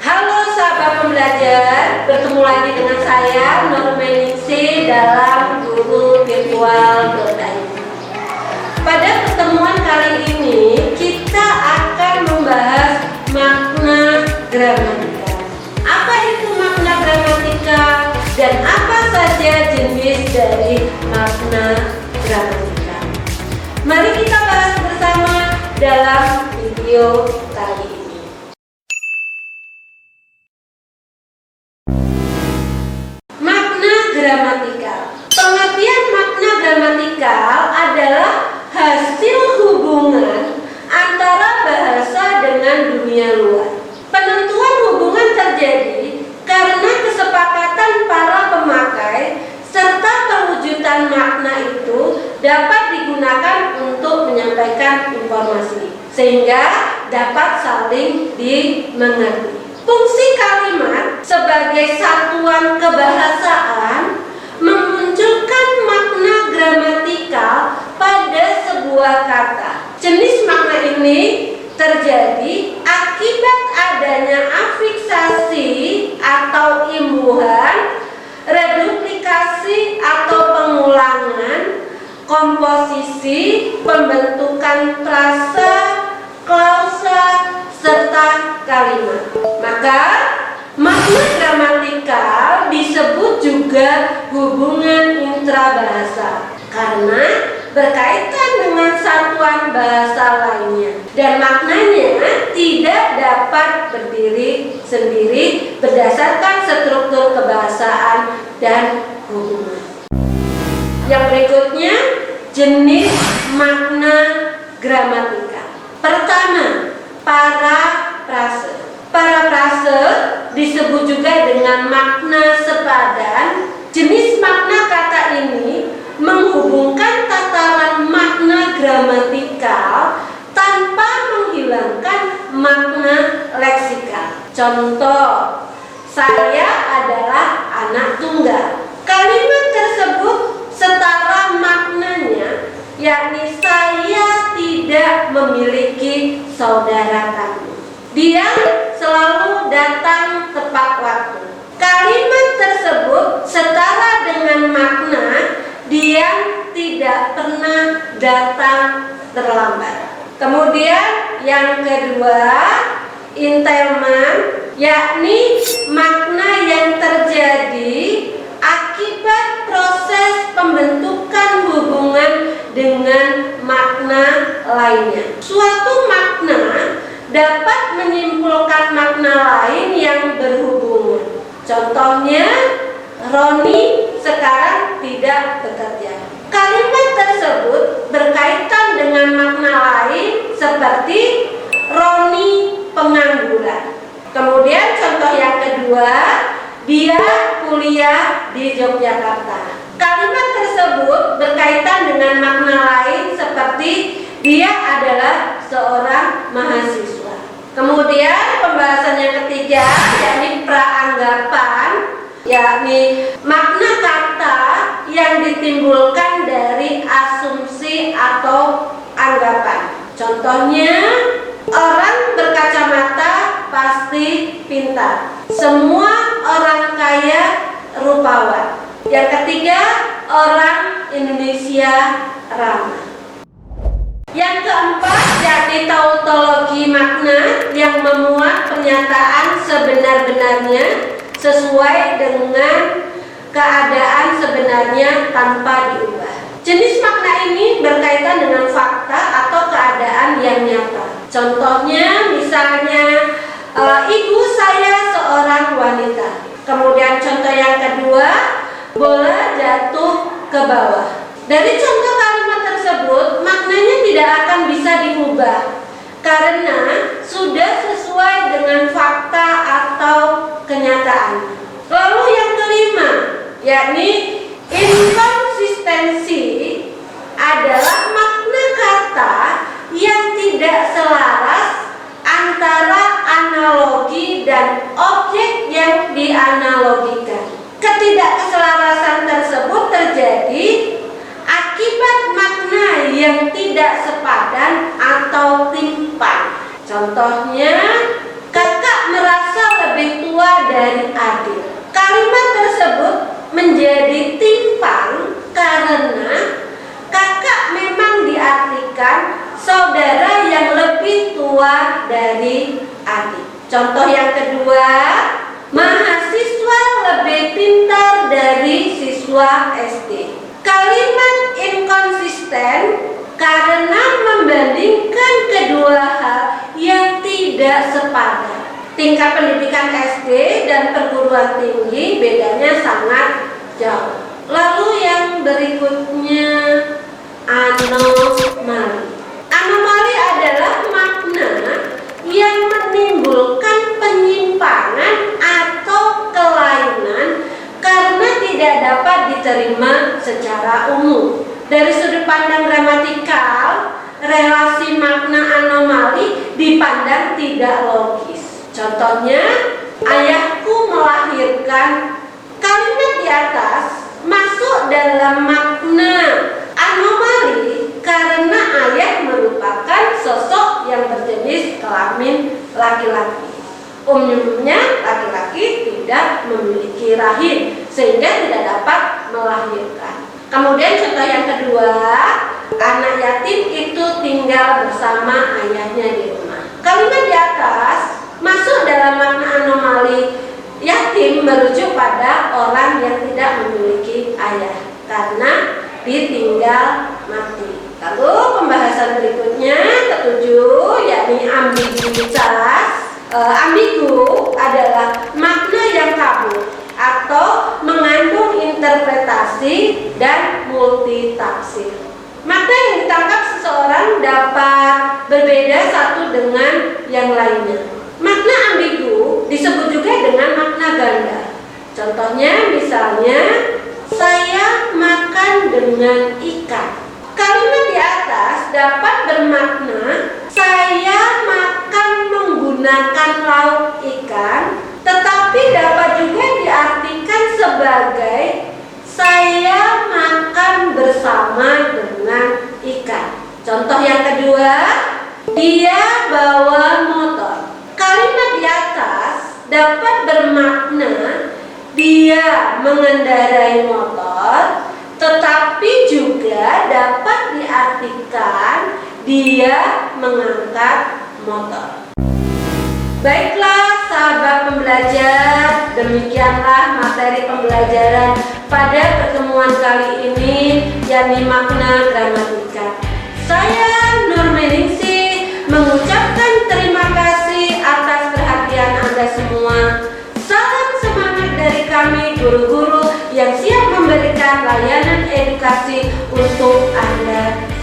Halo sahabat pembelajar, bertemu lagi dengan saya Nurmeningsi dalam Guru Virtual .id. Pada pertemuan kali ini kita akan membahas makna gramatika. Apa itu makna gramatika dan apa saja jenis dari makna gramatika? Mari kita bahas bersama dalam video kali ini. Gramatikal. Pengertian makna gramatikal adalah hasil hubungan antara bahasa dengan dunia luar. Penentuan hubungan terjadi karena kesepakatan para pemakai serta perwujudan makna itu dapat digunakan untuk menyampaikan informasi sehingga dapat saling dimengerti. Fungsi kalimat sebagai satuan kebahasaan memunculkan makna gramatikal pada sebuah kata. Jenis makna ini terjadi akibat adanya afiksasi atau imbuhan, reduplikasi atau pengulangan, komposisi, pembentukan frasa, klausa, serta kalimat. Maka makna gramatikal disebut juga hubungan intrabahasa karena berkaitan dengan satuan bahasa lainnya dan maknanya tidak dapat berdiri sendiri berdasarkan struktur kebahasaan dan hubungan. Yang berikutnya, jenis makna gramatika. Pertama, parafrase. Parafrase disebut juga dengan makna sepadan. Jenis makna kata ini menghubungkan tataran makna gramatikal tanpa menghilangkan makna leksikal. Contoh, saya adalah anak tunggal. Kalimat tersebut setara maknanya, yakni saya tidak memiliki saudara kandung. Dia selalu datang tepat waktu. Kalimat tersebut setara dengan makna dia tidak pernah datang terlambat. Kemudian yang kedua, entailment, yakni makna yang terjadi akibat proses pembentukan hubungan dengan makna lainnya. Suatu makna dapat menyimpulkan makna lain yang berhubungan. Contohnya, Roni sekarang tidak bekerja. Kalimat tersebut berkaitan dengan makna lain seperti Roni pengangguran. Kemudian contoh yang kedua, dia kuliah di Yogyakarta. Kalimat tersebut berkaitan dengan makna lain seperti dia adalah seorang mahasiswa. Kemudian pembahasan yang ketiga, yakni praanggapan, yakni makna kata yang ditimbulkan dari asumsi atau anggapan. Contohnya, orang berkacamata pasti pintar. Semua orang kaya rupawan. Yang ketiga, orang Indonesia ramah. Yang keempat, yakni tautologi makna yang memuat pernyataan sebenar-benarnya sesuai dengan keadaan sebenarnya tanpa diubah. Jenis makna ini berkaitan dengan fakta atau keadaan yang nyata. Contohnya misalnya, ibu saya seorang wanita. Kemudian contoh yang kedua, bola jatuh ke bawah. Dari contoh kalimat tersebut, maknanya tidak akan bisa diubah karena sudah sesuai dengan fakta atau kenyataan. Lalu yang kelima, yakni inkonsistensi adalah makna kata yang tidak selaras antara analogi dan objek yang dianalogikan. Ketidakselarasan tersebut terjadi akibat makna yang tidak sepadan atau atau timpang. Contohnya, kakak merasa lebih tua dari adik. Kalimat tersebut menjadi timpang karena kakak memang diartikan saudara yang lebih tua dari adik. Contoh yang kedua, mahasiswa lebih pintar dari siswa SD. Kalimat inkonsisten karena membandingkan kedua hal yang tidak sepadan. Tingkat pendidikan SD dan perguruan tinggi bedanya sangat jauh. Lalu yang berikutnya, anomali. Anomali adalah makna yang menimbulkan penyimpangan atau kelainan karena tidak dapat diterima secara umum. Dari sudut pandang gramatikal, relasi makna anomali dipandang tidak logis. Contohnya, ayahku melahirkan. Kalimat di atas masuk dalam makna anomali karena ayah merupakan sosok yang berjenis kelamin laki-laki. Umumnya laki-laki tidak memiliki rahim sehingga tidak dapat melahirkan. Kemudian contoh yang kedua, anak yatim itu tinggal bersama ayahnya di rumah. Kalimat di atas masuk dalam makna anomali. Yatim merujuk pada orang yang tidak memiliki ayah karena ditinggal mati. Lalu pembahasan berikutnya ketujuh, yakni ambiguitas. Ambigu adalah makna yang kabur atau mengandung interpretasi dan multitafsir. Makna yang ditangkap seseorang dapat berbeda satu dengan yang lainnya. Makna ambigu disebut juga dengan makna ganda. Contohnya misalnya, saya makan dengan ikan. Kalimat di atas dapat bermakna saya makan menggunakan lauk ikan, tetapi dapat juga diartikan sebagai saya makan bersama dengan ikan. Contoh yang kedua, dia bawa motor. Kalimat di atas dapat bermakna dia mengendarai motor, tetapi juga dapat diartikan dia mengangkat motor. Baiklah sahabat pembelajar, demikianlah materi pembelajaran pada pertemuan kali ini, yakni makna gramatika. Saya Nurmeningsi mengucapkan terima kasih atas perhatian Anda semua. Salam semangat dari kami guru-guru yang siap memberikan layanan edukasi untuk Anda